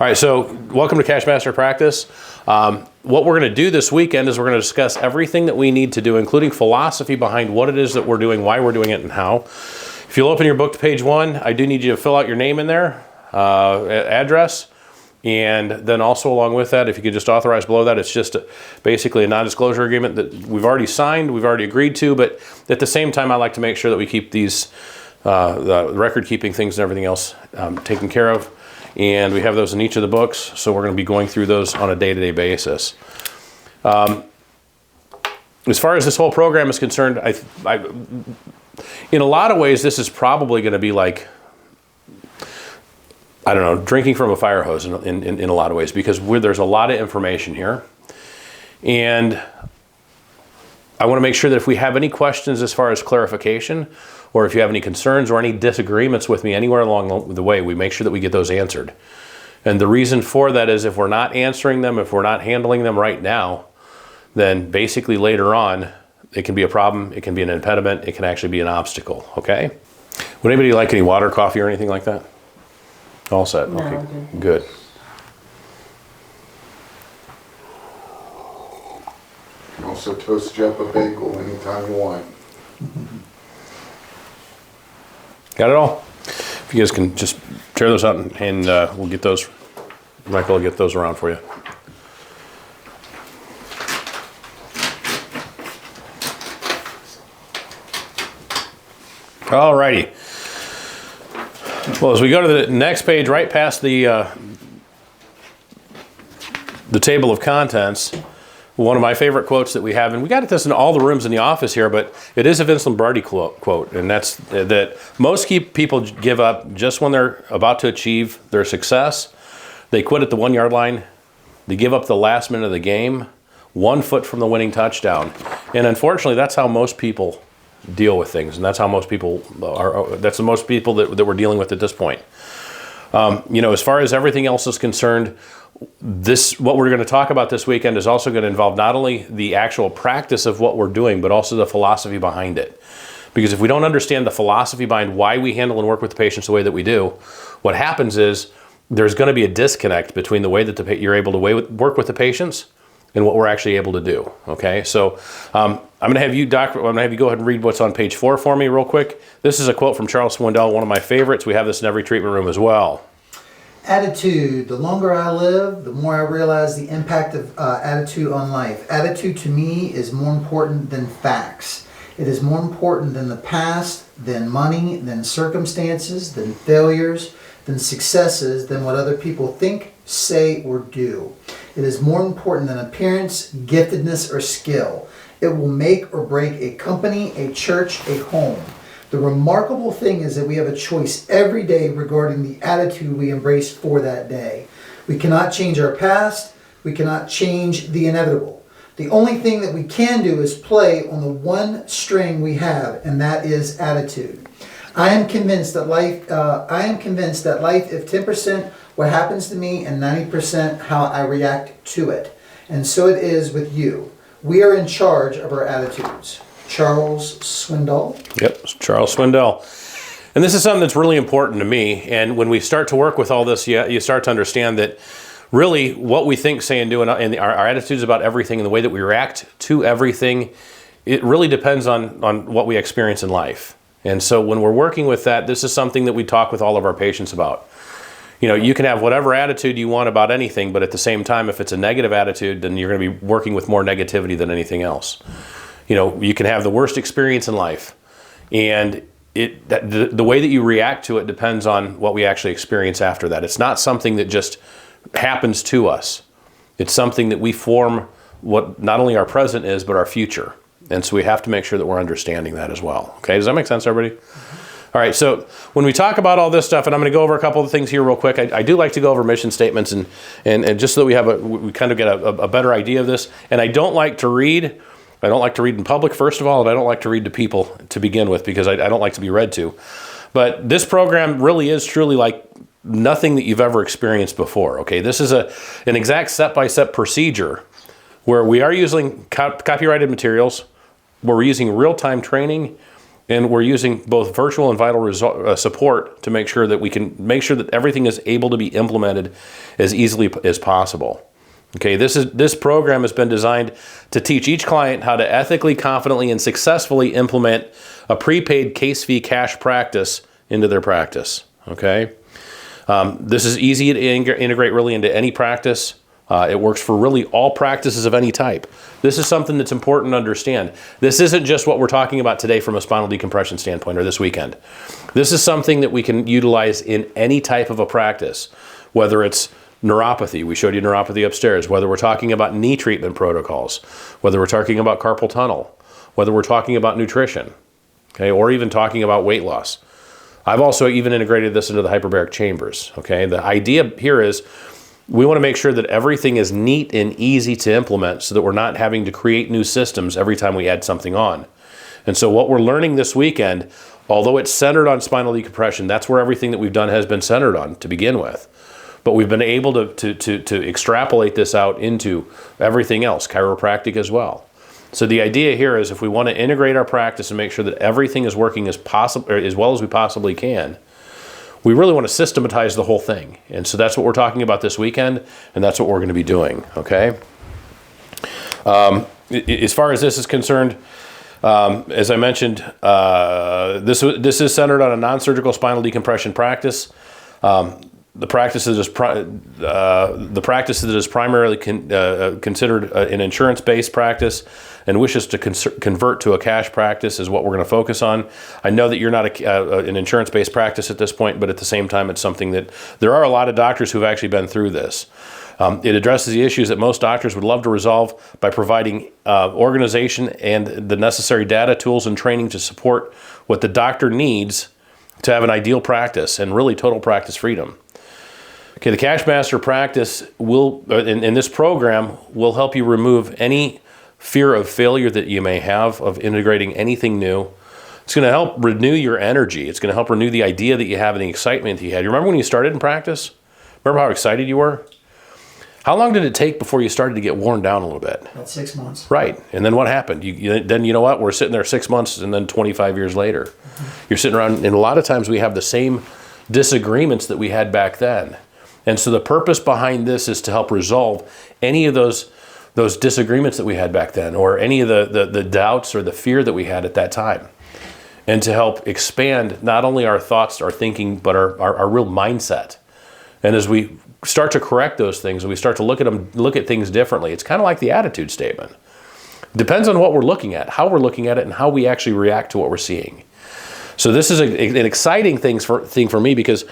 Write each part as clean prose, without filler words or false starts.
All right, so welcome to Cash Master Practice. What we're going to do this weekend is we're going to discuss everything that we need to do, including philosophy behind what it is that we're doing, why we're doing it, and how. If you'll open your book to page 1, I do need you to fill out your name in there, address, and then also along with that, if you could just authorize below that, it's just basically a non-disclosure agreement that we've already signed, we've already agreed to, but at the same time, I like to make sure that we keep these the record-keeping things and everything else taken care of. And we have those in each of the books, so we're going to be going through those on a day-to-day basis. As far as this whole program is concerned, in a lot of ways, this is probably going to be like, I don't know, drinking from a fire hose in a lot of ways, because there's a lot of information here. And I want to make sure that if we have any questions as far as clarification, or if you have any concerns or any disagreements with me anywhere along the way, we make sure that we get those answered. And the reason for that is if we're not answering them, if we're not handling them right now, then basically later on, it can be a problem, it can be an impediment, it can actually be an obstacle, okay? Would anybody like any water, coffee, or anything like that? All set, no, okay, good. You can also toast you up a bagel anytime you want. Got it all? If you guys can just tear those out and we'll get those, Michael will get those around for you. Alrighty. Well, as we go to the next page, right past the table of contents, one of my favorite quotes that we have, and we got this in all the rooms in the office here, but it is a Vince Lombardi quote, and that's that most people give up just when they're about to achieve their success. They quit at the 1 yard line. They give up the last minute of the game, 1 foot from the winning touchdown. And unfortunately, that's how most people deal with things, and that's how most people are. That's the most people that we're dealing with at this point. As far as everything else is concerned, what we're going to talk about this weekend is also going to involve not only the actual practice of what we're doing, but also the philosophy behind it. Because if we don't understand the philosophy behind why we handle and work with the patients the way that we do, what happens is there's going to be a disconnect between the way that you're able to work with the patients and what we're actually able to do. Okay, so I'm going to have you, Doc. I'm going to have you go ahead and read what's on page 4 for me, real quick. This is a quote from Charles Swindoll, one of my favorites. We have this in every treatment room as well. Attitude. The longer I live, the more I realize the impact of attitude on life. Attitude to me is more important than facts. It is more important than the past, than money, than circumstances, than failures, than successes, than what other people think, say, or do. It is more important than appearance, giftedness, or skill. It will make or break a company, a church, a home. The remarkable thing is that we have a choice every day regarding the attitude we embrace for that day. We cannot change our past. We cannot change the inevitable. The only thing that we can do is play on the one string we have, and that is attitude. I am convinced that life, if 10% what happens to me and 90% how I react to it. And so it is with you. We are in charge of our attitudes. Charles Swindoll. Yep, Charles Swindoll. And this is something that's really important to me. And when we start to work with all this, you start to understand that really what we think, say, and do, and our attitudes about everything and the way that we react to everything, it really depends on what we experience in life. And so when we're working with that, this is something that we talk with all of our patients about. You can have whatever attitude you want about anything, but at the same time, if it's a negative attitude, then you're going to be working with more negativity than anything else. You can have the worst experience in life, and the way that you react to it depends on what we actually experience after that. It's not something that just happens to us. It's something that we form what not only our present is, but our future. And so we have to make sure that we're understanding that as well. Okay, does that make sense, everybody? All right, so when we talk about all this stuff, and I'm going to go over a couple of things here real quick. I do like to go over mission statements and just so that we kind of get a better idea of this. And I don't like to read. I don't like to read in public, first of all, and I don't like to read to people to begin with because I don't like to be read to. But this program really is truly like nothing that you've ever experienced before, okay? This is an exact step-by-step procedure where we are using copyrighted materials, where we're using real-time training, And we're using both virtual and vital support to make sure that we can make sure that everything is able to be implemented as easily as possible. Okay, this program has been designed to teach each client how to ethically, confidently, and successfully implement a prepaid case fee cash practice into their practice. Okay, this is easy to integrate really into any practice. It works for really all practices of any type. This is something that's important to understand. This isn't just what we're talking about today from a spinal decompression standpoint or this weekend. This is something that we can utilize in any type of a practice, whether it's neuropathy. We showed you neuropathy upstairs. Whether we're talking about knee treatment protocols, whether we're talking about carpal tunnel, whether we're talking about nutrition, okay, or even talking about weight loss. I've also even integrated this into the hyperbaric chambers. Okay, the idea here is we want to make sure that everything is neat and easy to implement so that we're not having to create new systems every time we add something on. And so what we're learning this weekend, although it's centered on spinal decompression, that's where everything that we've done has been centered on to begin with. But we've been able to extrapolate this out into everything else, chiropractic as well. So the idea here is if we want to integrate our practice and make sure that everything is working as well as we possibly can, we really want to systematize the whole thing. And so that's what we're talking about this weekend, and that's what we're going to be doing, okay? As far as this is concerned, as I mentioned, this is centered on a non-surgical spinal decompression practice. The practice that is primarily considered an insurance-based practice and wishes to convert to a cash practice is what we're going to focus on. I know that you're not an insurance-based practice at this point, but at the same time, it's something that there are a lot of doctors who've actually been through this. It addresses the issues that most doctors would love to resolve by providing organization and the necessary data, tools, and training to support what the doctor needs to have an ideal practice and really total practice freedom. Okay, the Cash Master practice will, in this program, will help you remove any fear of failure that you may have of integrating anything new. It's going to help renew your energy. It's going to help renew the idea that you have and the excitement that you had. You remember when you started in practice? Remember how excited you were? How long did it take before you started to get worn down a little bit? About 6 months. Right. And then what happened? Then you know what? We're sitting there 6 months and then 25 years later. Mm-hmm. You're sitting around, and a lot of times we have the same disagreements that we had back then. And so the purpose behind this is to help resolve any of those disagreements that we had back then, or any of the doubts or the fear that we had at that time. And to help expand not only our thoughts, our thinking, but our real mindset. And as we start to correct those things, and we start to look at things differently, it's kind of like the attitude statement. It depends on what we're looking at, how we're looking at it, and how we actually react to what we're seeing. So this is an exciting thing for me because,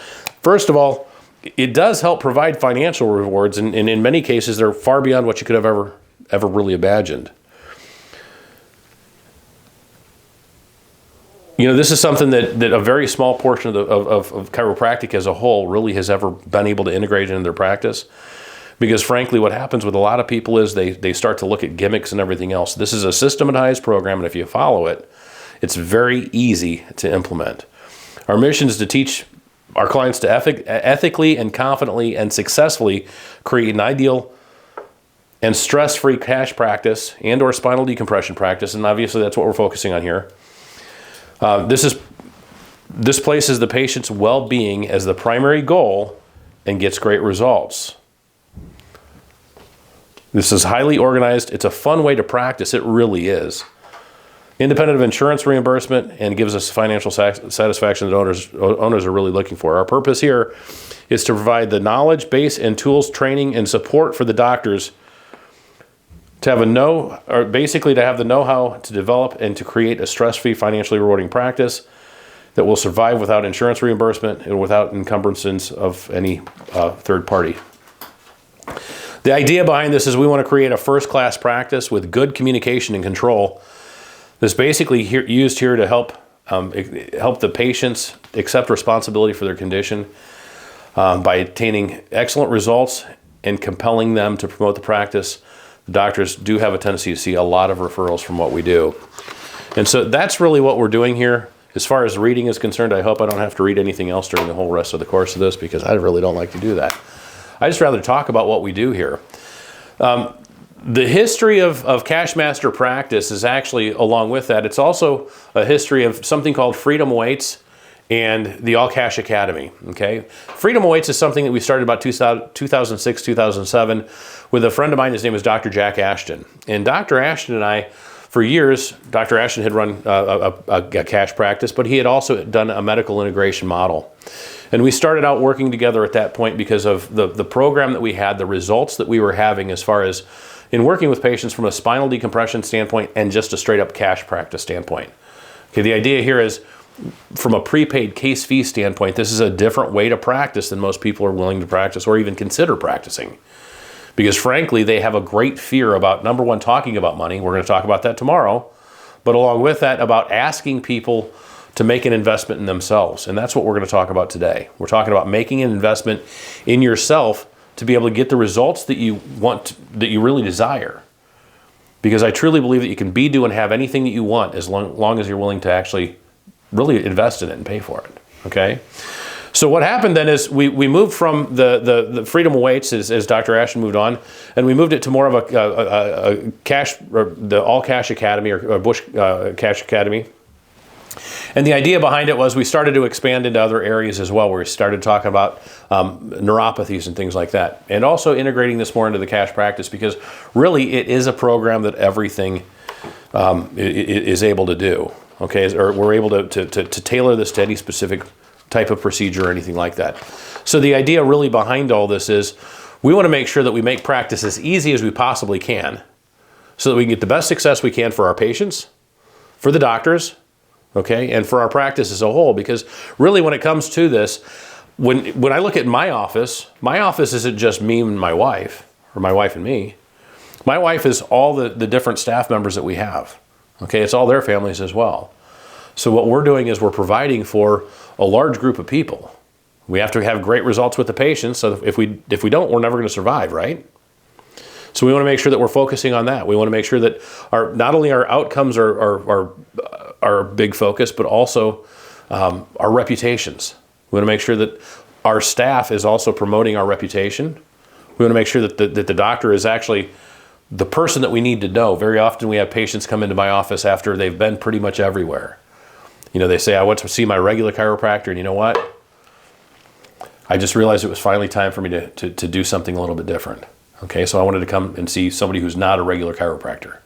first of all, it does help provide financial rewards, and in many cases, they're far beyond what you could have ever really imagined. You know, this is something that a very small portion of chiropractic as a whole really has ever been able to integrate into their practice. Because frankly, what happens with a lot of people is they start to look at gimmicks and everything else. This is a systematized program, and if you follow it, it's very easy to implement. Our mission is to teach our clients to ethically and confidently and successfully create an ideal and stress-free cash practice and or spinal decompression practice, and obviously that's what we're focusing on here. This places the patient's well-being as the primary goal and gets great results. This is highly organized. It's a fun way to practice. It really is. Independent of insurance reimbursement, and gives us financial satisfaction that owners are really looking for. Our purpose here is to provide the knowledge base and tools, training, and support for the doctors to have to have the know-how to develop and to create a stress-free, financially rewarding practice that will survive without insurance reimbursement and without encumbrances of any third party. The idea behind this is we want to create a first-class practice with good communication and control. This basically used here to help the patients accept responsibility for their condition by attaining excellent results and compelling them to promote the practice. The doctors do have a tendency to see a lot of referrals from what we do. And so that's really what we're doing here. As far as reading is concerned, I hope I don't have to read anything else during the whole rest of the course of this, because I really don't like to do that. I just rather talk about what we do here. The history of Cash Master practice is actually, along with that, it's also a history of something called Freedom Weights and the All Cash Academy, okay? Freedom Weights is something that we started about 2006, 2007 with a friend of mine. His name is Dr. Jack Ashton. And Dr. Ashton and I, for years, Dr. Ashton had run a cash practice, but he had also done a medical integration model. And we started out working together at that point because of the program that we had, the results that we were having as far as in working with patients from a spinal decompression standpoint and just a straight up cash practice standpoint. Okay, the idea here is from a prepaid case fee standpoint, this is a different way to practice than most people are willing to practice or even consider practicing. Because frankly, they have a great fear about, number one, talking about money. We're going to talk about that tomorrow. But along with that, about asking people to make an investment in themselves. And that's what we're going to talk about today. We're talking about making an investment in yourself to be able to get the results that you want, that you really desire. Because I truly believe that you can be, do, and have anything that you want as long as you're willing to actually really invest in it and pay for it, okay? So what happened then is we moved from the Freedom Weights as Dr. Ashton moved on, and we moved it to more of a cash, or the All Cash Academy or Bush Cash Academy. And the idea behind it was we started to expand into other areas as well, where we started talking about neuropathies and things like that. And also integrating this more into the cash practice, because really it is a program that everything is able to do, okay? Or we're able to tailor this to any specific type of procedure or anything like that. So the idea really behind all this is we want to make sure that we make practice as easy as we possibly can so that we can get the best success we can for our patients, for the doctors, okay, and for our practice as a whole. Because really when it comes to this, when I look at my office isn't just me and my wife, or my wife and me. My wife is all the different staff members that we have, okay? It's all their families as well. So what we're doing is we're providing for a large group of people. We have to have great results with the patients, so if we don't, we're never going to survive, right? So we want to make sure that we're focusing on that. We want to make sure that not only our outcomes are a big focus, but also our reputations. We want to make sure that our staff is also promoting our reputation. We want to make sure that the doctor is actually the person that we need to know. Very often we have patients come into my office after they've been pretty much everywhere. You know, they say, I went to see my regular chiropractor, and you know what? I just realized it was finally time for me to do something a little bit different. Okay, so I wanted to come and see somebody who's not a regular chiropractor.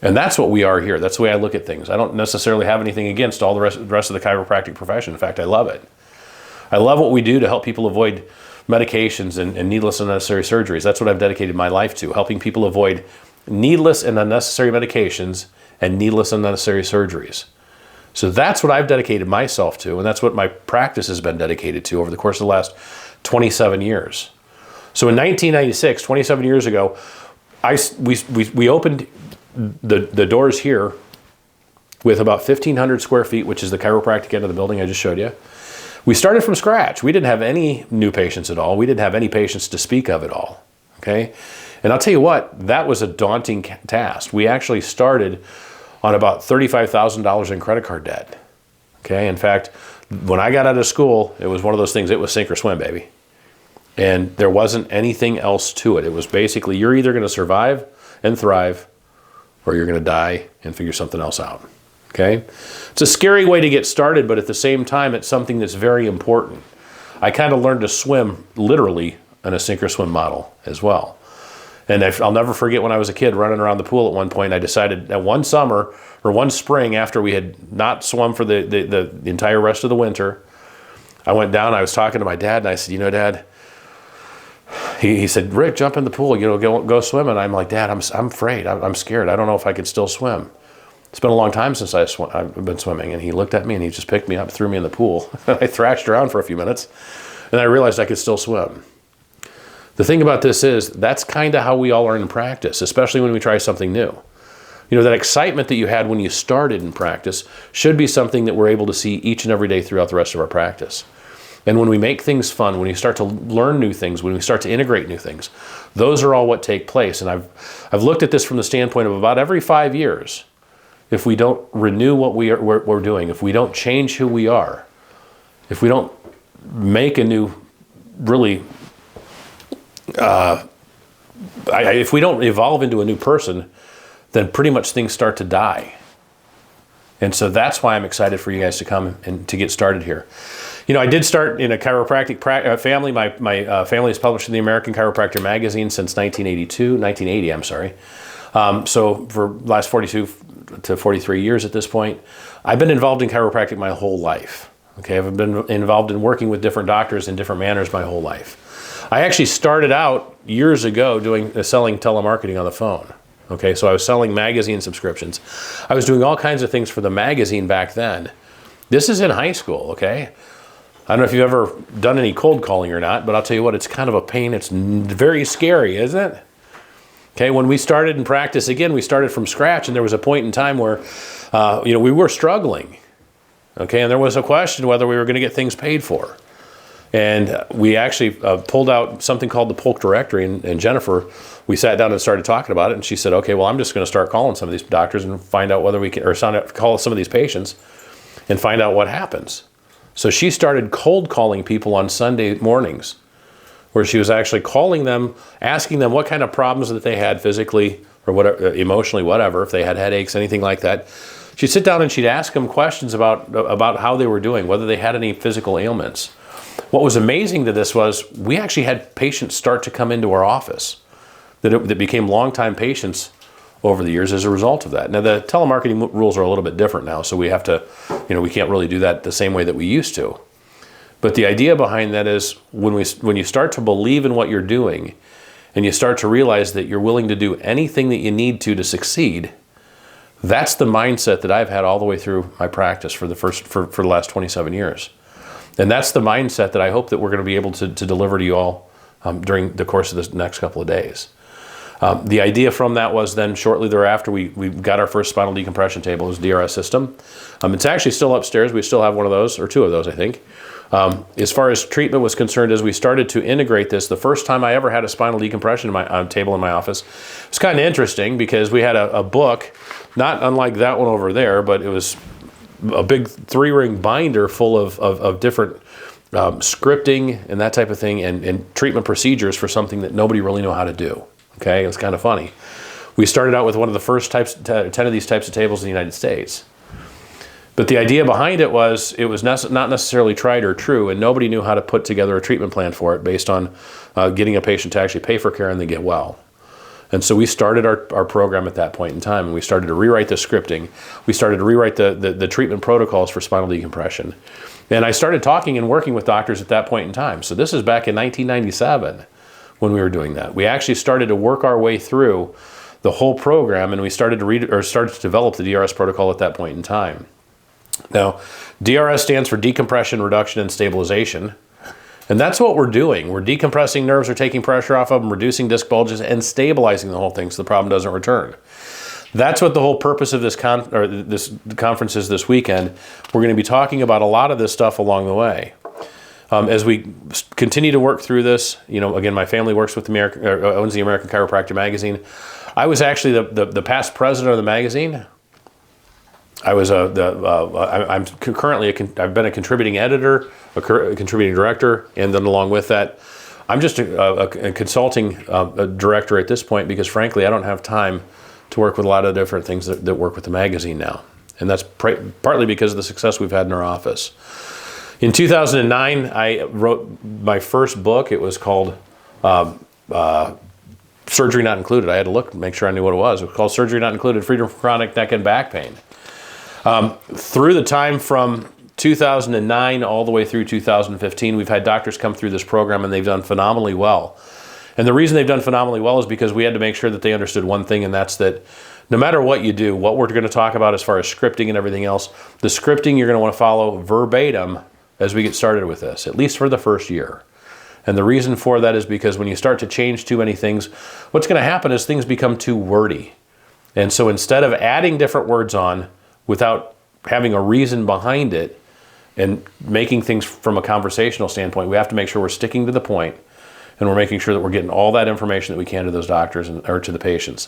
And that's what we are here. That's the way I look at things. I don't necessarily have anything against all the rest of the chiropractic profession. In fact, I love it. I love what we do to help people avoid medications and needless and unnecessary surgeries. That's what I've dedicated my life to, helping people avoid needless and unnecessary medications and needless and unnecessary surgeries. So that's what I've dedicated myself to, and that's what my practice has been dedicated to over the course of the last 27 years. So in 1996, 27 years ago, we opened the doors here with about 1,500 square feet, which is the chiropractic end of the building I just showed you. We started from scratch. We didn't have any new patients at all. We didn't have any patients to speak of at all, okay? And I'll tell you what, that was a daunting task. We actually started on about $35,000 in credit card debt, okay? In fact, when I got out of school, it was one of those things, it was sink or swim, baby. And there wasn't anything else to it. It was basically, you're either going to survive and thrive, or you're going to die and figure something else out, okay? It's a scary way to get started, but at the same time, it's something that's very important. I kind of learned to swim literally in a sink or swim model as well. And I'll never forget when I was a kid running around the pool at one point, I decided that one summer or one spring after we had not swum for the entire rest of the winter, I went down, I was talking to my dad, and I said, you know, Dad, he said, Rick, jump in the pool, you know, go swim. And I'm like, Dad, I'm afraid, I'm scared. I don't know if I could still swim. It's been a long time since I've been swimming. And he looked at me and he just picked me up, threw me in the pool. I thrashed around for a few minutes and I realized I could still swim. The thing about this is that's kind of how we all are in practice, especially when we try something new. You know, that excitement that you had when you started in practice should be something that we're able to see each and every day throughout the rest of our practice. And when we make things fun, when we start to learn new things, when we start to integrate new things, those are all what take place. And I've looked at this from the standpoint of about every 5 years, if we don't renew what we're doing, if we don't change who we are, if we don't make a new, really if we don't evolve into a new person, then pretty much things start to die. And so that's why I'm excited for you guys to come and to get started here. You know, I did start in a chiropractic family. My family has published in the American Chiropractor magazine since 1980, I'm sorry. So for the last 42 to 43 years at this point, I've been involved in chiropractic my whole life. Okay, I've been involved in working with different doctors in different manners my whole life. I actually started out years ago selling telemarketing on the phone. Okay, so I was selling magazine subscriptions. I was doing all kinds of things for the magazine back then. This is in high school, okay? I don't know if you've ever done any cold calling or not, but I'll tell you what, it's kind of a pain. It's very scary, isn't it? Okay, when we started in practice, again, we started from scratch, and there was a point in time where, we were struggling. Okay, and there was a question whether we were going to get things paid for. And we actually pulled out something called the Polk Directory, and Jennifer, we sat down and started talking about it, and she said, okay, well, I'm just going to start calling some of these doctors and find out whether we can, or call some of these patients and find out what happens. So she started cold calling people on Sunday mornings, where she was actually calling them, asking them what kind of problems that they had physically or whatever, emotionally, whatever, if they had headaches, anything like that. She'd sit down and she'd ask them questions about how they were doing, whether they had any physical ailments. What was amazing to this was we actually had patients start to come into our office that became longtime patients over the years as a result of that. Now, the telemarketing rules are a little bit different now, so we have to, we can't really do that the same way that we used to. But the idea behind that is when you start to believe in what you're doing and you start to realize that you're willing to do anything that you need to succeed, that's the mindset that I've had all the way through my practice for the last 27 years. And that's the mindset that I hope that we're going to be able to deliver to you all during the course of this next couple of days. The idea from that was then shortly thereafter, we got our first spinal decompression table, it was DRS system. It's actually still upstairs. We still have one of those, or two of those, I think. As far as treatment was concerned, as we started to integrate this, the first time I ever had a spinal decompression table in my office, it was kind of interesting because we had a book, not unlike that one over there, but it was a big 3-ring binder full of different scripting and that type of thing and treatment procedures for something that nobody really knew how to do. Okay, it was kind of funny. We started out with one of the first 10 of these types of tables in the United States. But the idea behind it was not necessarily tried or true, and nobody knew how to put together a treatment plan for it based on getting a patient to actually pay for care and then get well. And so we started our program at that point in time, and we started to rewrite the scripting. We started to rewrite the treatment protocols for spinal decompression. And I started talking and working with doctors at that point in time. So this is back in 1997 when we were doing that. We actually started to work our way through the whole program, and we started to develop the DRS protocol at that point in time. Now, DRS stands for decompression, reduction, and stabilization. And that's what we're doing. We're decompressing nerves, or taking pressure off of them, reducing disc bulges, and stabilizing the whole thing so the problem doesn't return. That's what the whole purpose of this conference is this weekend. We're going to be talking about a lot of this stuff along the way. As we continue to work through this, again, my family works with owns the American Chiropractor magazine. I was actually the past president of the magazine. I was I'm currently I've been a contributing editor, a contributing director, and then along with that, I'm just a consulting director at this point because, frankly, I don't have time to work with a lot of different things that work with the magazine now, and that's partly because of the success we've had in our office. In 2009, I wrote my first book. It was called Surgery Not Included. I had to look and make sure I knew what it was. It was called Surgery Not Included, Freedom from Chronic Neck and Back Pain. Through the time from 2009 all the way through 2015, we've had doctors come through this program, and they've done phenomenally well. And the reason they've done phenomenally well is because we had to make sure that they understood one thing, and that's that no matter what you do, what we're going to talk about as far as scripting and everything else, the scripting you're going to want to follow verbatim as we get started with this, at least for the first year. And the reason for that is because when you start to change too many things, what's going to happen is things become too wordy. And so instead of adding different words on without having a reason behind it and making things from a conversational standpoint, we have to make sure we're sticking to the point, and we're making sure that we're getting all that information that we can to those doctors or to the patients.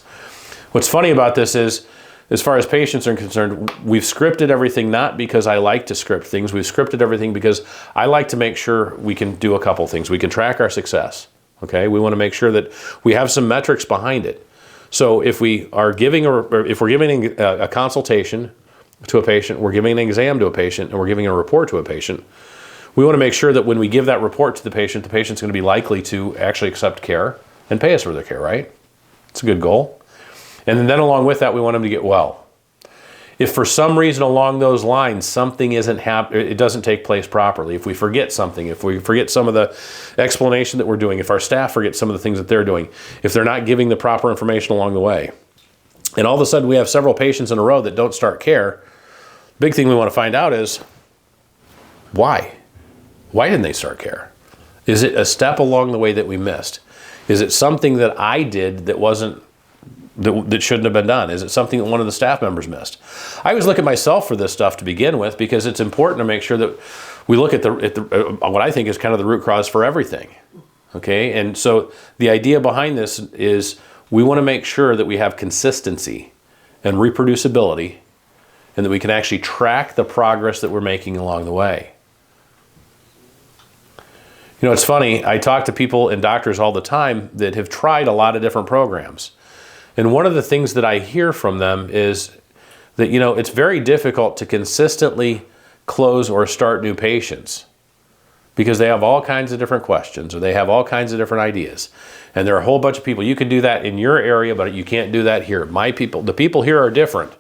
What's funny about this is, as far as patients are concerned, we've scripted everything not because I like to script things. We've scripted everything because I like to make sure we can do a couple things. We can track our success. Okay, we want to make sure that we have some metrics behind it. So if we are giving if we're giving a consultation to a patient, we're giving an exam to a patient, and we're giving a report to a patient, we want to make sure that when we give that report to the patient's going to be likely to actually accept care and pay us for their care, right? It's a good goal. And then along with that, we want them to get well. If for some reason along those lines something it doesn't take place properly, if we forget something, if we forget some of the explanation that we're doing, if our staff forget some of the things that they're doing, if they're not giving the proper information along the way, and all of a sudden we have several patients in a row that don't start care, the big thing we want to find out is why? Why didn't they start care? Is it a step along the way that we missed? Is it something that I did that shouldn't have been done? Is it something that one of the staff members missed? I always look at myself for this stuff to begin with, because it's important to make sure that we look at what I think is kind of the root cause for everything. Okay, and so the idea behind this is we want to make sure that we have consistency and reproducibility, and that we can actually track the progress that we're making along the way. You know, it's funny, I talk to people and doctors all the time that have tried a lot of different programs. And one of the things that I hear from them is that, you know, it's very difficult to consistently close or start new patients because they have all kinds of different questions, or they have all kinds of different ideas. And there are a whole bunch of people. You can do that in your area, but you can't do that here. The people here are different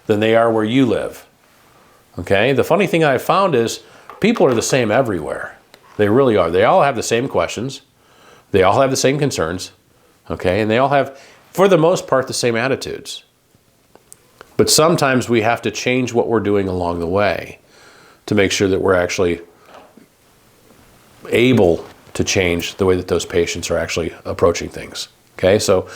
than they are where you live. Okay? The funny thing I've found is people are the same everywhere. They really are. They all have the same questions. They all have the same concerns. Okay? And they all have, for the most part, the same attitudes. But sometimes we have to change what we're doing along the way to make sure that we're actually able to change the way that those patients are actually approaching things. Okay, so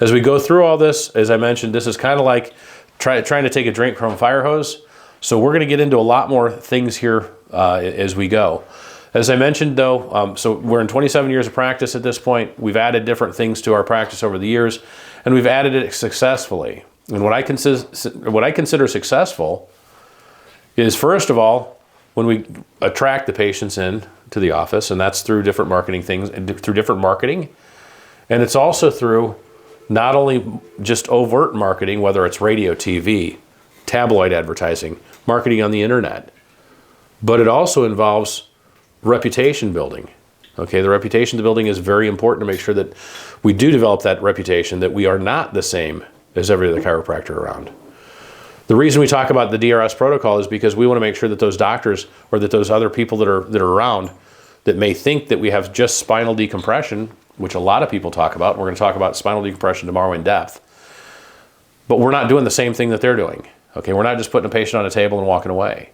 as we go through all this, as I mentioned, this is kind of like trying to take a drink from a fire hose. So we're going to get into a lot more things here as we go. As I mentioned, though, so we're in 27 years of practice at this point. We've added different things to our practice over the years, and we've added it successfully. And what I consider successful is, first of all, when we attract the patients in to the office, and that's through different marketing things, and through different marketing, and it's also through not only just overt marketing, whether it's radio, TV, tabloid advertising, marketing on the internet, but it also involves reputation building. Okay, the reputation building is very important to make sure that we do develop that reputation, that we are not the same as every other chiropractor around. The reason we talk about the DRS protocol is because we want to make sure that those doctors or that those other people that are around that may think that we have just spinal decompression, which a lot of people talk about, and we're going to talk about spinal decompression tomorrow in depth, but we're not doing the same thing that they're doing. Okay, we're not just putting a patient on a table and walking away.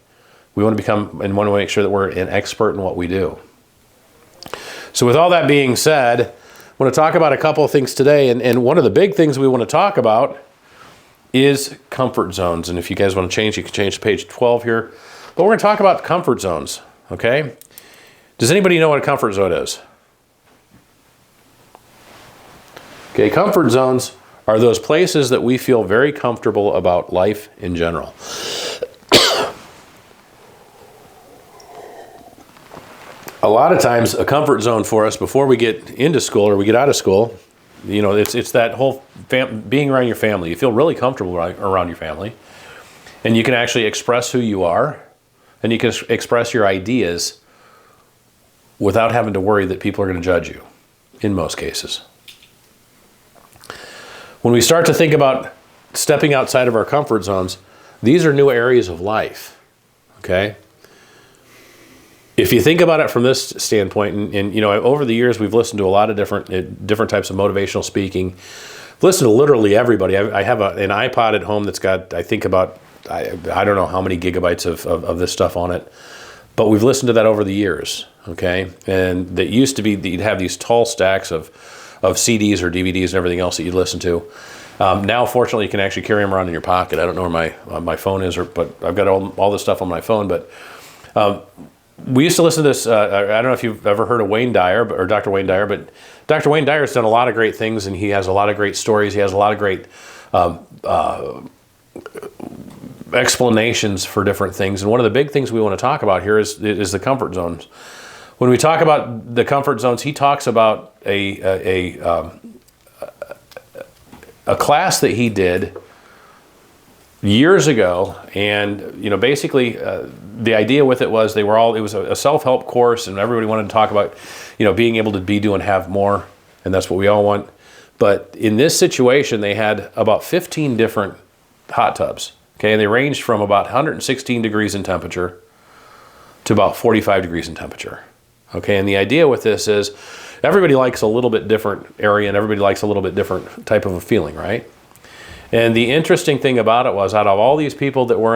We want to become and want to make sure that we're an expert in what we do. So with all that being said, I want to talk about a couple of things today, and one of the big things we want to talk about is comfort zones. And if you guys want to change, you can change to page 12 here. But we're going to talk about comfort zones, okay? Does anybody know what a comfort zone is? Okay, comfort zones are those places that we feel very comfortable about life in general. A lot of times, a comfort zone for us before we get into school or we get out of school, you know, it's that whole being around your family. You feel really comfortable around your family, and you can actually express who you are, and you can express your ideas without having to worry that people are going to judge you, in most cases. When we start to think about stepping outside of our comfort zones, these are new areas of life, okay? If you think about it from this standpoint, and you know, over the years we've listened to a lot of different types of motivational speaking. I've listened to literally everybody. I have an iPod at home that's got, I think about, I don't know how many gigabytes of this stuff on it, but we've listened to that over the years, okay? And that used to be, you'd have these tall stacks of CDs or DVDs and everything else that you'd listen to. Now, fortunately, you can actually carry them around in your pocket. I don't know where my phone is, but I've got all this stuff on my phone, but we used to listen to this, I don't know if you've ever heard of Wayne Dyer, or Dr. Wayne Dyer, but Dr. Wayne Dyer has done a lot of great things, and he has a lot of great stories. He has a lot of great explanations for different things. And one of the big things we want to talk about here is the comfort zones. When we talk about the comfort zones, he talks about a class that he did years ago, and basically the idea with it was it was a self-help course, and everybody wanted to talk about being able to be, do, and have more, and that's what we all want. But in this situation, they had about 15 different hot tubs. Okay, and they ranged from about 116 degrees in temperature to about 45 degrees in temperature. Okay, and the idea with this is everybody likes a little bit different area, and everybody likes a little bit different type of a feeling, right? And the interesting thing about it was, out of all these people that were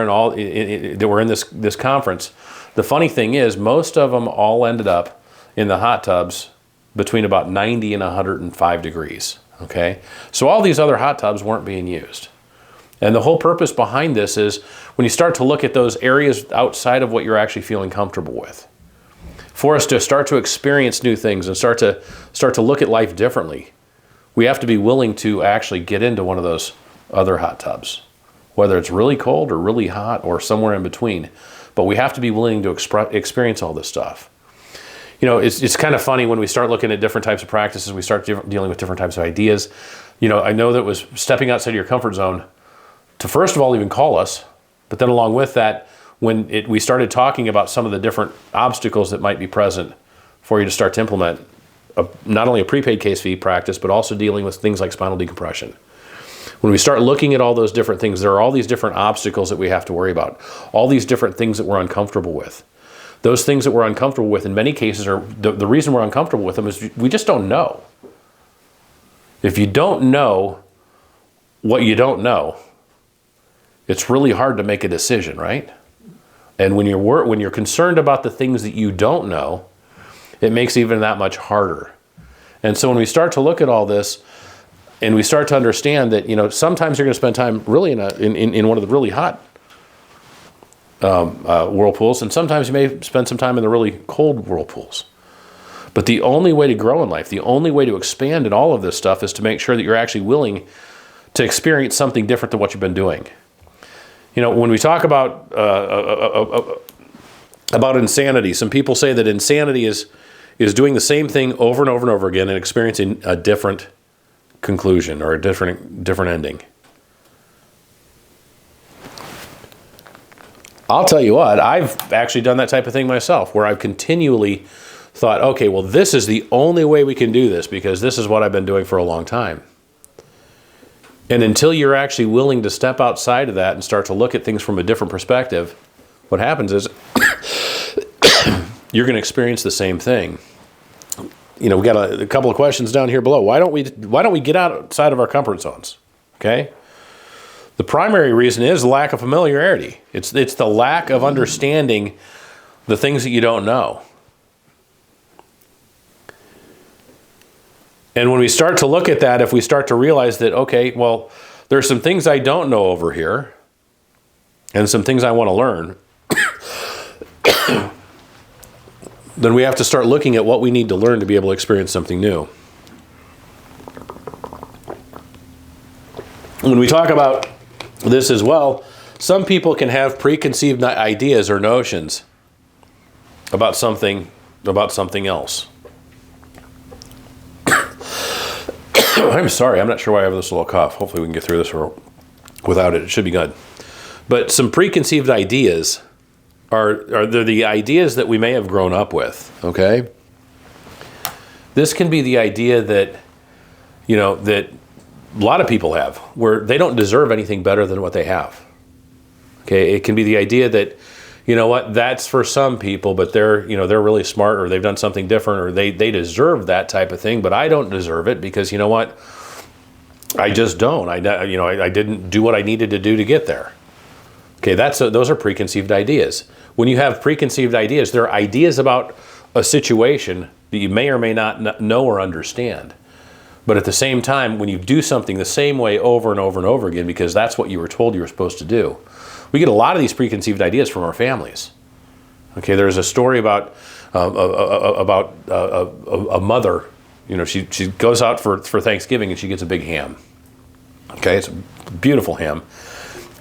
in this conference, the funny thing is most of them all ended up in the hot tubs between about 90 and 105 degrees. Okay, so all these other hot tubs weren't being used. And the whole purpose behind this is when you start to look at those areas outside of what you're actually feeling comfortable with, for us to start to experience new things and start to look at life differently, we have to be willing to actually get into one of those other hot tubs, whether it's really cold or really hot or somewhere in between. But we have to be willing to experience all this stuff. It's kind of funny when we start looking at different types of practices, we start dealing with different types of ideas. I know that was stepping outside of your comfort zone to first of all even call us, but then along with that, when we started talking about some of the different obstacles that might be present for you to start to implement not only a prepaid case fee practice, but also dealing with things like spinal decompression. When we start looking at all those different things, there are all these different obstacles that we have to worry about, all these different things that we're uncomfortable with. Those things that we're uncomfortable with in many cases are, the reason we're uncomfortable with them is we just don't know. If you don't know what you don't know, it's really hard to make a decision, right? And when you're concerned about the things that you don't know, it makes it even that much harder. And so when we start to look at all this, and we start to understand that sometimes you're going to spend time really in one of the really hot whirlpools, and sometimes you may spend some time in the really cold whirlpools. But the only way to grow in life, the only way to expand in all of this stuff, is to make sure that you're actually willing to experience something different than what you've been doing. When we talk about insanity, some people say that insanity is doing the same thing over and over and over again and experiencing a different conclusion or a different ending. I'll tell you what, I've actually done that type of thing myself, where I've continually thought, okay, well, this is the only way we can do this because this is what I've been doing for a long time. And until you're actually willing to step outside of that and start to look at things from a different perspective, what happens is you're going to experience the same thing. We got a couple of questions down here below. Why don't we get outside of our comfort zones? Okay? The primary reason is the lack of familiarity. It's the lack of understanding the things that you don't know. And when we start to look at that, if we start to realize that, okay, well, there's some things I don't know over here and some things I want to learn, then we have to start looking at what we need to learn to be able to experience something new. When we talk about this as well, some people can have preconceived ideas or notions about something else. I'm sorry, I'm not sure why I have this little cough. Hopefully we can get through this without it. It should be good. But some preconceived ideas are the ideas that we may have grown up with, okay? This can be the idea that, that a lot of people have, where they don't deserve anything better than what they have. Okay, it can be the idea that, that's for some people, but they're really smart, or they've done something different, or they deserve that type of thing, but I don't deserve it because you know what? I just don't. I didn't do what I needed to do to get there. Okay, those are preconceived ideas. When you have preconceived ideas, they're ideas about a situation that you may or may not know or understand. But at the same time, when you do something the same way over and over and over again, because that's what you were told you were supposed to do, we get a lot of these preconceived ideas from our families. Okay, there's a story about a mother. She goes out for Thanksgiving and she gets a big ham. Okay, it's a beautiful ham.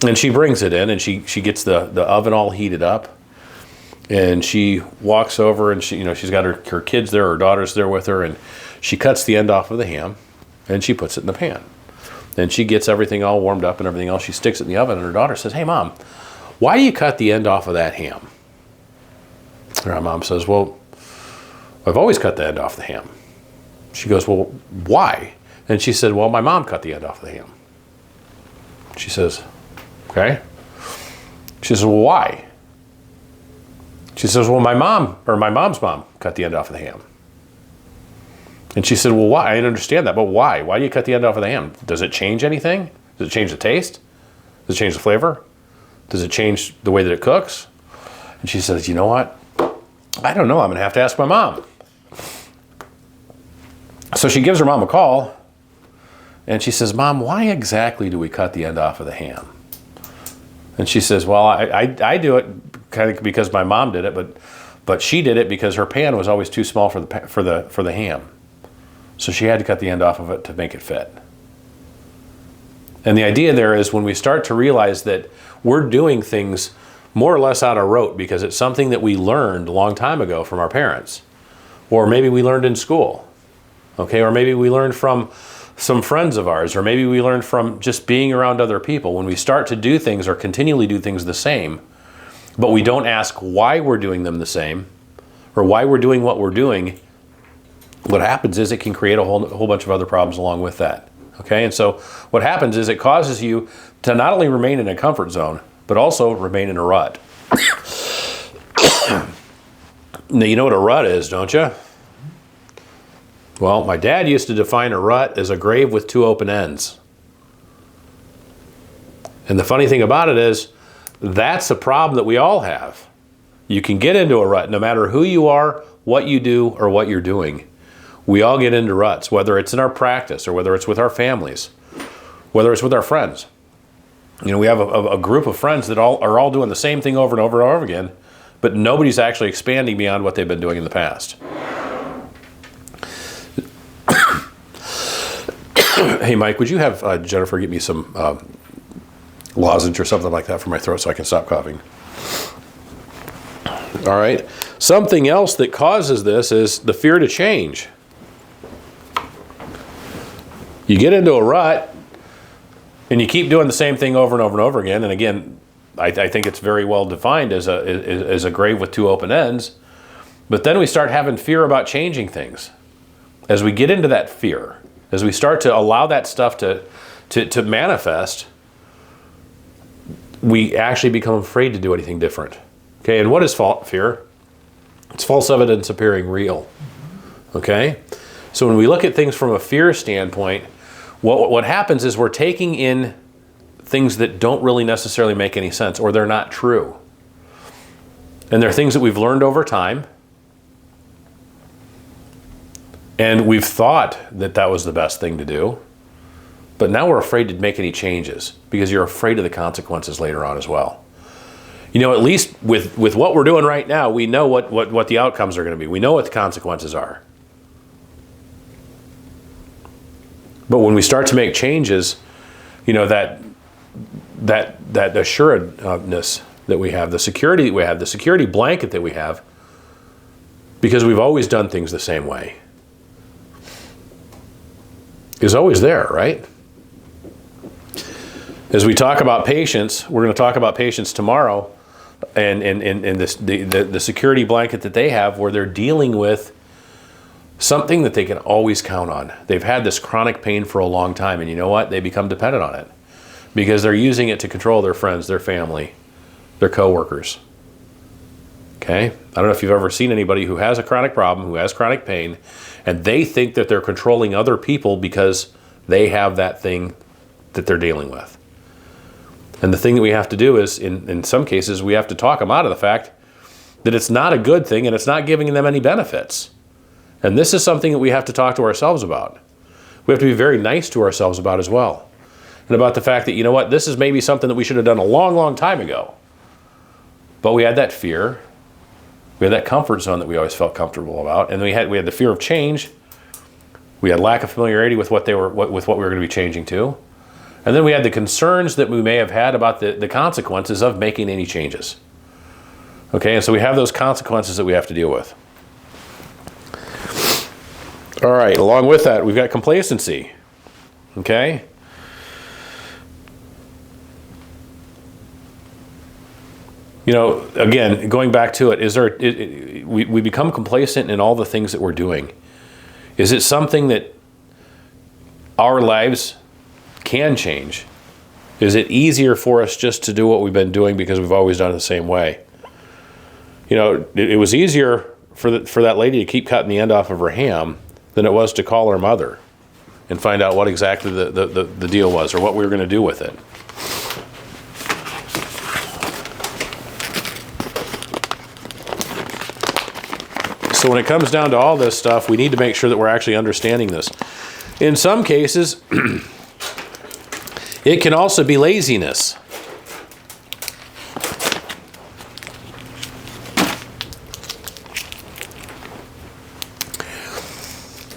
And she brings it in and she gets the oven all heated up. And she walks over and she's got her kids there, her daughter's there with her, and she cuts the end off of the ham and she puts it in the pan. Then she gets everything all warmed up and everything else. She sticks it in the oven, and her daughter says, "Hey, Mom, why do you cut the end off of that ham?" And her mom says, "Well, I've always cut the end off the ham." She goes, "Well, why?" And she said, "Well, my mom cut the end off the ham." She says, "Okay." She says, "Well, why?" She says, "Well, my mom's mom cut the end off of the ham." And she said, "Well, why? I understand that, but why? Why do you cut the end off of the ham? Does it change anything? Does it change the taste? Does it change the flavor? Does it change the way that it cooks?" And she says, "You know what? I don't know. I'm going to have to ask my mom." So she gives her mom a call, and she says, "Mom, why exactly do we cut the end off of the ham?" And she says, "Well, I do it kind of because my mom did it, but she did it because her pan was always too small for the ham. So she had to cut the end off of it to make it fit." And the idea there is when we start to realize that we're doing things more or less out of rote because it's something that we learned a long time ago from our parents, or maybe we learned in school, okay, or maybe we learned from some friends of ours, or maybe we learned from just being around other people. When we start to do things or continually do things the same, but we don't ask why we're doing them the same, or why we're doing what we're doing, what happens is it can create a whole bunch of other problems along with that. Okay, and so what happens is it causes you to not only remain in a comfort zone, but also remain in a rut. Now, you know what a rut is, don't you? Well, my dad used to define a rut as a grave with two open ends. And the funny thing about it is, that's a problem that we all have. You can get into a rut no matter who you are, what you do, or what you're doing. We all get into ruts, whether it's in our practice or whether it's with our families, whether it's with our friends. You know, we have a group of friends that are all doing the same thing over and over and over again, but nobody's actually expanding beyond what they've been doing in the past. Hey, Mike, would you have Jennifer get me some lozenge or something like that for my throat so I can stop coughing? All right. Something else that causes this is the fear to change. You get into a rut and you keep doing the same thing over and over and over again. And again, I think it's very well defined as a grave with two open ends. But then we start having fear about changing things. As we get into that fear, as we start to allow that stuff to manifest, we actually become afraid to do anything different. Okay, and what is fear? It's false evidence appearing real. Okay? So when we look at things from a fear standpoint, what happens is we're taking in things that don't really necessarily make any sense, or they're not true. And they're things that we've learned over time, and we've thought that that was the best thing to do, but now we're afraid to make any changes because you're afraid of the consequences later on as well. You know, at least with what we're doing right now, we know what the outcomes are going to be. We know what the consequences are. But when we start to make changes, you know, that assuredness that we have, the security that we have, the security blanket that we have, because we've always done things the same way, is always there, right? As we talk about patience, we're going to talk about patience tomorrow, and the security blanket that they have, where they're dealing with something that they can always count on. They've had this chronic pain for a long time, and you know what? They become dependent on it because they're using it to control their friends, their family, their coworkers. Okay? I don't know if you've ever seen anybody who has a chronic problem, who has chronic pain, and they think that they're controlling other people because they have that thing that they're dealing with. And the thing that we have to do is, in some cases, we have to talk them out of the fact that it's not a good thing and it's not giving them any benefits. And this is something that we have to talk to ourselves about. We have to be very nice to ourselves about as well. And about the fact that, you know what, this is maybe something that we should have done a long, long time ago. But we had that fear. We had that comfort zone that we always felt comfortable about. And we had the fear of change. We had lack of familiarity with what we were going to be changing to. And then we had the concerns that we may have had about the consequences of making any changes. Okay, and so we have those consequences that we have to deal with. All right, along with that, we've got complacency. Okay? You know, again, going back to it, we become complacent in all the things that we're doing. Is it something that our lives can change? Is it easier for us just to do what we've been doing because we've always done it the same way? You know, it was easier for that lady to keep cutting the end off of her ham than it was to call her mother and find out what exactly the deal was or what we were going to do with it. So when it comes down to all this stuff, we need to make sure that we're actually understanding this. In some cases, it can also be laziness.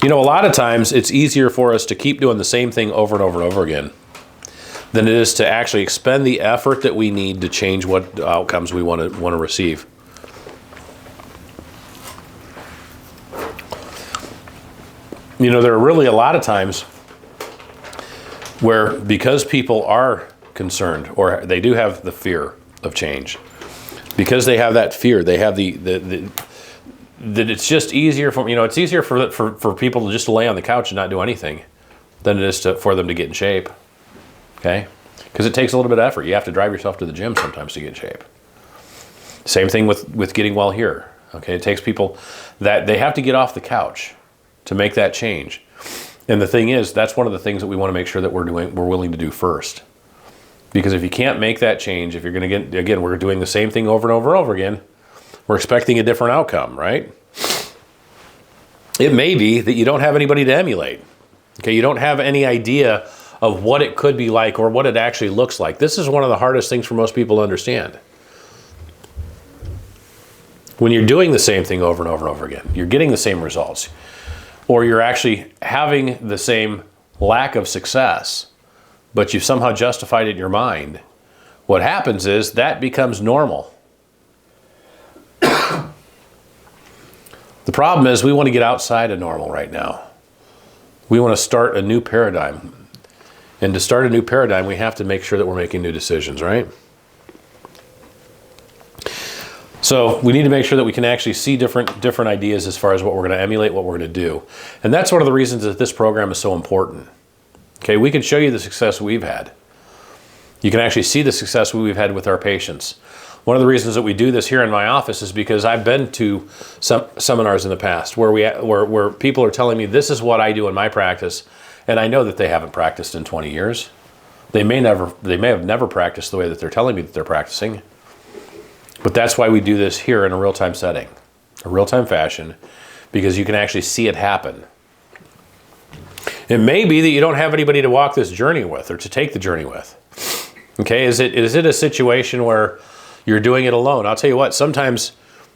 You know, a lot of times it's easier for us to keep doing the same thing over and over and over again than it is to actually expend the effort that we need to change what outcomes we want to receive. You know, there are really a lot of times where, because people are concerned or they do have the fear of change, because they have that fear, they have that it's just easier for, you know, it's easier for people to just lay on the couch and not do anything than it is for them to get in shape. Okay? Because it takes a little bit of effort. You have to drive yourself to the gym sometimes to get in shape. Same thing with getting well here. Okay? It takes people that they have to get off the couch to make that change. And the thing is, that's one of the things that we want to make sure that we're willing to do first. Because if you can't make that change, if you're going to get, again, we're doing the same thing over and over and over again, we're expecting a different outcome, right? It may be that you don't have anybody to emulate. Okay, you don't have any idea of what it could be like or what it actually looks like. This is one of the hardest things for most people to understand. When you're doing the same thing over and over and over again, you're getting the same results, or you're actually having the same lack of success, but you've somehow justified it in your mind, what happens is that becomes normal. The problem is we want to get outside of normal right now. We want to start a new paradigm. And to start a new paradigm, we have to make sure that we're making new decisions, right? So we need to make sure that we can actually see different ideas as far as what we're going to emulate, what we're going to do. And that's one of the reasons that this program is so important. Okay, we can show you the success we've had. You can actually see the success we've had with our patients. One of the reasons that we do this here in my office is because I've been to some seminars in the past where people are telling me this is what I do in my practice, and I know that they haven't practiced in 20 years. They may have never practiced the way that they're telling me that they're practicing. But that's why we do this here in a real-time setting, a real-time fashion, because you can actually see it happen. It may be that you don't have anybody to walk this journey with or to take the journey with. Okay, is it a situation where you're doing it alone? I'll tell you what, sometimes,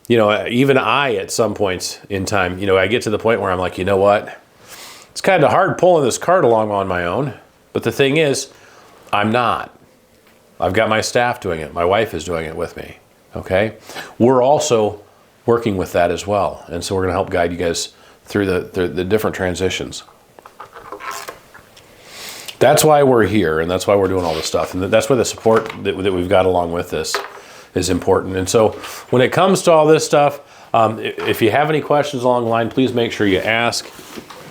you know, even I, at some points in time, you know, I get to the point where I'm like, you know what? It's kind of hard pulling this cart along on my own. But the thing is, I'm not. I've got my staff doing it. My wife is doing it with me. Okay? We're also working with that as well. And so we're going to help guide you guys through the different transitions. That's why we're here, and that's why we're doing all this stuff. And that's why the support that we've got along with this is important. And so when it comes to all this stuff, if you have any questions along the line, please make sure you ask.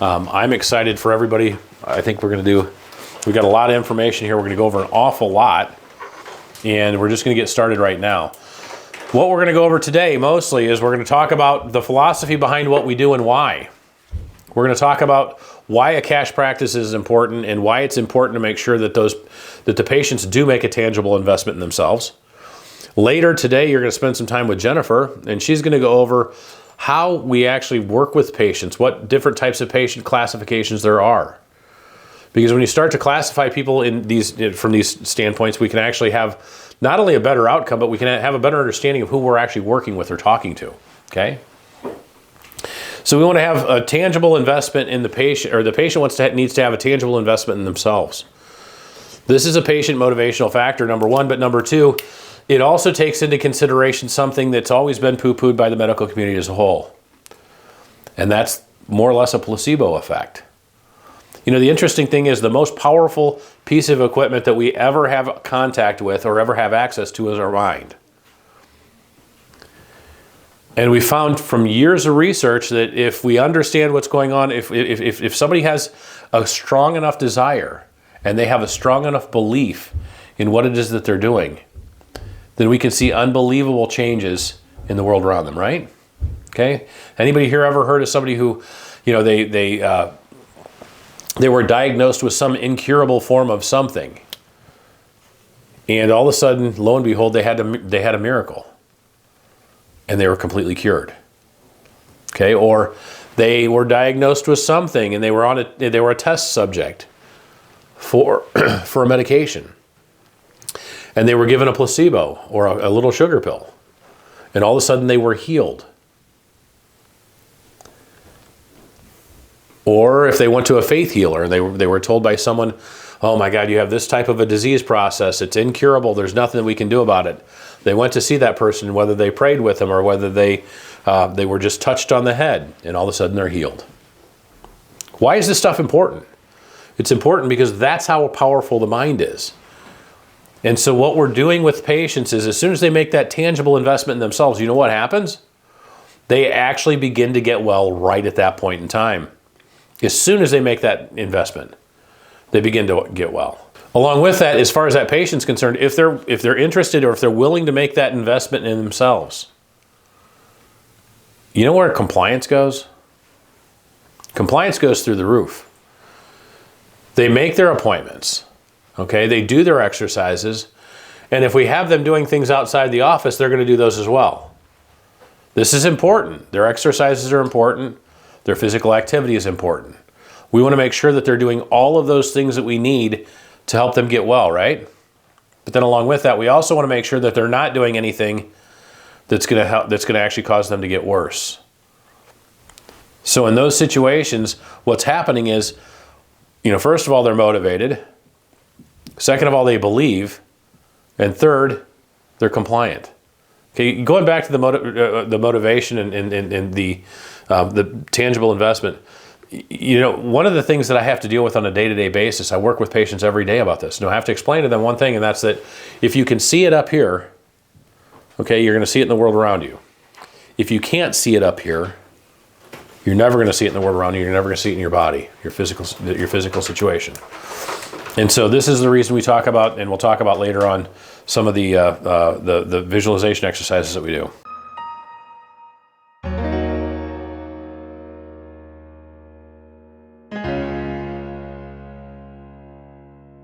I'm excited for everybody. I think we've got a lot of information here. We're going to go over an awful lot, and we're just going to get started right now. What we're going to go over today mostly is we're going to talk about the philosophy behind what we do and why. We're going to talk about why a cash practice is important and why it's important to make sure that the patients do make a tangible investment in themselves. Later today, you're going to spend some time with Jennifer, and she's going to go over how we actually work with patients, what different types of patient classifications there are. Because when you start to classify people from these standpoints, we can actually have not only a better outcome, but we can have a better understanding of who we're actually working with or talking to, okay? So we want to have a tangible investment in the patient, or the patient needs to have a tangible investment in themselves. This is a patient motivational factor, number one, but number two, it also takes into consideration something that's always been poo-pooed by the medical community as a whole. And that's more or less a placebo effect. You know, the interesting thing is the most powerful piece of equipment that we ever have contact with or ever have access to is our mind. And we found from years of research that if we understand what's going on, if somebody has a strong enough desire and they have a strong enough belief in what it is that they're doing, then we can see unbelievable changes in the world around them, right? Okay? Anybody here ever heard of somebody who, you know, they were diagnosed with some incurable form of something, and all of a sudden, lo and behold, they had a miracle, and they were completely cured. Okay? Or they were diagnosed with something, and they were a test subject for a medication, and they were given a placebo or a little sugar pill, and all of a sudden they were healed. Or if they went to a faith healer and they were told by someone, oh my God, you have this type of a disease process, it's incurable, there's nothing that we can do about it. They went to see that person, whether they prayed with them or whether they were just touched on the head, and all of a sudden they're healed. Why is this stuff important? It's important because that's how powerful the mind is. And so what we're doing with patients is as soon as they make that tangible investment in themselves, you know what happens? They actually begin to get well right at that point in time. As soon as they make that investment, they begin to get well. Along with that, as far as that patient's concerned, if they're interested or if they're willing to make that investment in themselves, you know where compliance goes? Compliance goes through the roof. They make their appointments, okay? They do their exercises, and if we have them doing things outside the office, they're going to do those as well. This is important. Their exercises are important. Their physical activity is important. We want to make sure that they're doing all of those things that we need to help them get well, right? But then along with that, we also want to make sure that they're not doing anything that's going to actually cause them to get worse. So in those situations, what's happening is, you know, first of all, they're motivated. Second of all, they believe. And third, they're compliant. Okay, going back to the motivation and the tangible investment, you know, one of the things that I have to deal with on a day-to-day basis, I work with patients every day about this. And I have to explain to them one thing, and that's that if you can see it up here, okay, you're going to see it in the world around you. If you can't see it up here, you're never going to see it in the world around you. You're never going to see it in your body, your physical situation. And so this is the reason we talk about, and we'll talk about later on, some of the visualization exercises that we do.